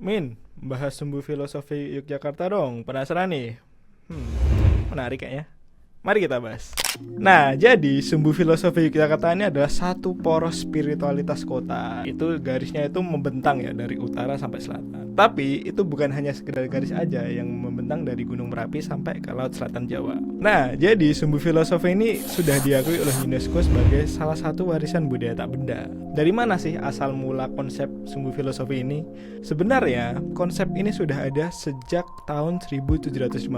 Min, bahas sumbu filosofi Yogyakarta dong. Penasaran nih? Menarik kayaknya. Mari kita bahas. Nah, jadi sumbu filosofi Yogyakarta ini adalah satu poros spiritualitas kota. Itu garisnya itu membentang ya dari utara sampai selatan. Tapi itu bukan hanya sekedar garis aja yang membentang dari Gunung Merapi sampai ke Laut Selatan Jawa. Nah, jadi sumbu filosofi ini sudah diakui oleh UNESCO sebagai salah satu warisan budaya tak benda. Dari mana sih asal mula konsep sumbu filosofi ini? Sebenarnya konsep ini sudah ada sejak tahun 1755.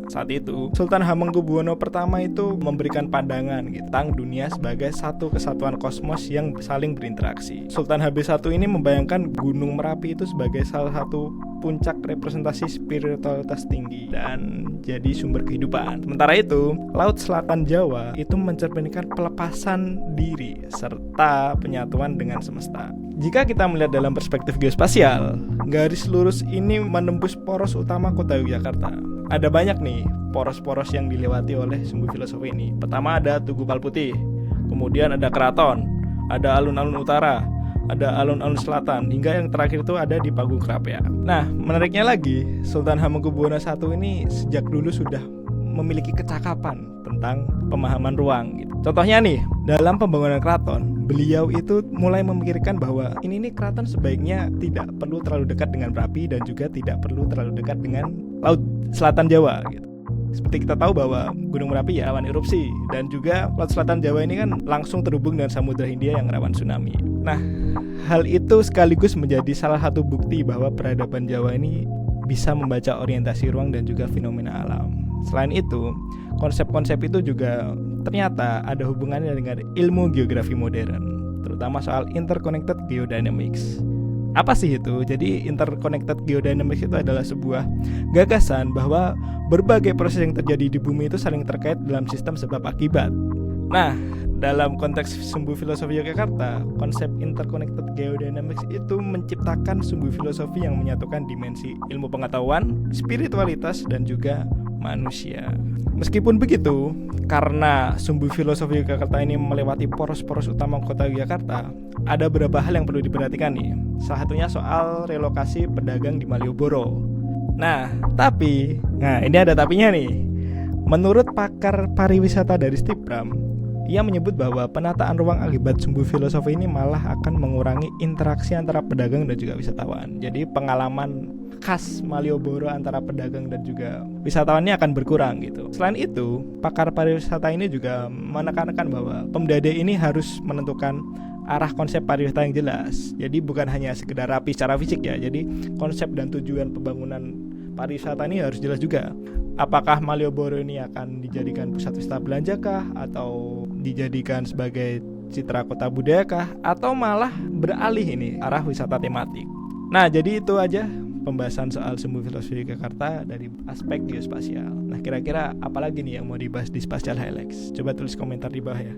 Saat itu Sultan Hamengkubuwono pertama itu memberikan pandangan gitu, tentang dunia sebagai satu kesatuan kosmos yang saling berinteraksi. Sultan HB1 ini membayangkan Gunung Merapi itu sebagai salah satu puncak representasi spiritualitas tinggi dan jadi sumber kehidupan. Sementara itu, Laut Selatan Jawa itu mencerminkan pelepasan diri serta penyatuan dengan semesta. Jika kita melihat dalam perspektif geospasial, garis lurus ini menembus poros utama kota Yogyakarta. Ada banyak nih poros-poros yang dilewati oleh sumbu filosofi ini. Pertama ada Tugu Palputih, kemudian ada Keraton, ada alun-alun utara, ada alun-alun selatan, hingga yang terakhir itu ada di Pagung Krapia. Nah, menariknya lagi, Sultan Hamengkubuwono I ini sejak dulu sudah memiliki kecakapan tentang pemahaman ruang gitu. Contohnya nih, dalam pembangunan keraton, beliau itu mulai memikirkan bahwa ini keraton sebaiknya tidak perlu terlalu dekat dengan Merapi dan juga tidak perlu terlalu dekat dengan Laut Selatan Jawa gitu. Seperti kita tahu bahwa Gunung Merapi ya rawan erupsi, dan juga Laut Selatan Jawa ini kan langsung terhubung dengan Samudra Hindia yang rawan tsunami. Nah, hal itu sekaligus menjadi salah satu bukti bahwa peradaban Jawa ini bisa membaca orientasi ruang dan juga fenomena alam. Selain itu, konsep-konsep itu juga ternyata ada hubungannya dengan ilmu geografi modern, terutama soal interconnected geodynamics. Apa sih itu? Jadi interconnected geodynamics itu adalah sebuah gagasan bahwa berbagai proses yang terjadi di bumi itu saling terkait dalam sistem sebab akibat. Nah, dalam konteks sumbu filosofi Yogyakarta, konsep interconnected geodynamics itu menciptakan sumbu filosofi yang menyatukan dimensi ilmu pengetahuan, spiritualitas, dan juga manusia. Meskipun begitu, karena sumbu filosofi Yogyakarta ini melewati poros-poros utama kota Yogyakarta, ada beberapa hal yang perlu diperhatikan nih. Salah satunya soal relokasi pedagang di Malioboro. Nah, ini ada tapinya nih. Menurut pakar pariwisata dari Stipram, ia menyebut bahwa penataan ruang akibat sumbu filosofi ini malah akan mengurangi interaksi antara pedagang dan juga wisatawan. Jadi pengalaman khas Malioboro antara pedagang dan juga wisatawannya akan berkurang gitu. Selain itu, pakar pariwisata ini juga menekankan bahwa Pemda ini harus menentukan arah konsep pariwisata yang jelas. Jadi bukan hanya sekedar rapi secara fisik ya. Jadi konsep dan tujuan pembangunan pariwisata ini harus jelas juga. Apakah Malioboro ini akan dijadikan pusat wisata belanja kah, atau dijadikan sebagai citra kota budaya kah, atau malah beralih ini arah wisata tematik. Nah, jadi itu aja pembahasan soal sumbu filosofi Yogyakarta dari aspek geospasial. Nah, kira-kira apa lagi nih yang mau dibahas di Spatial Highlights? Coba tulis komentar di bawah ya.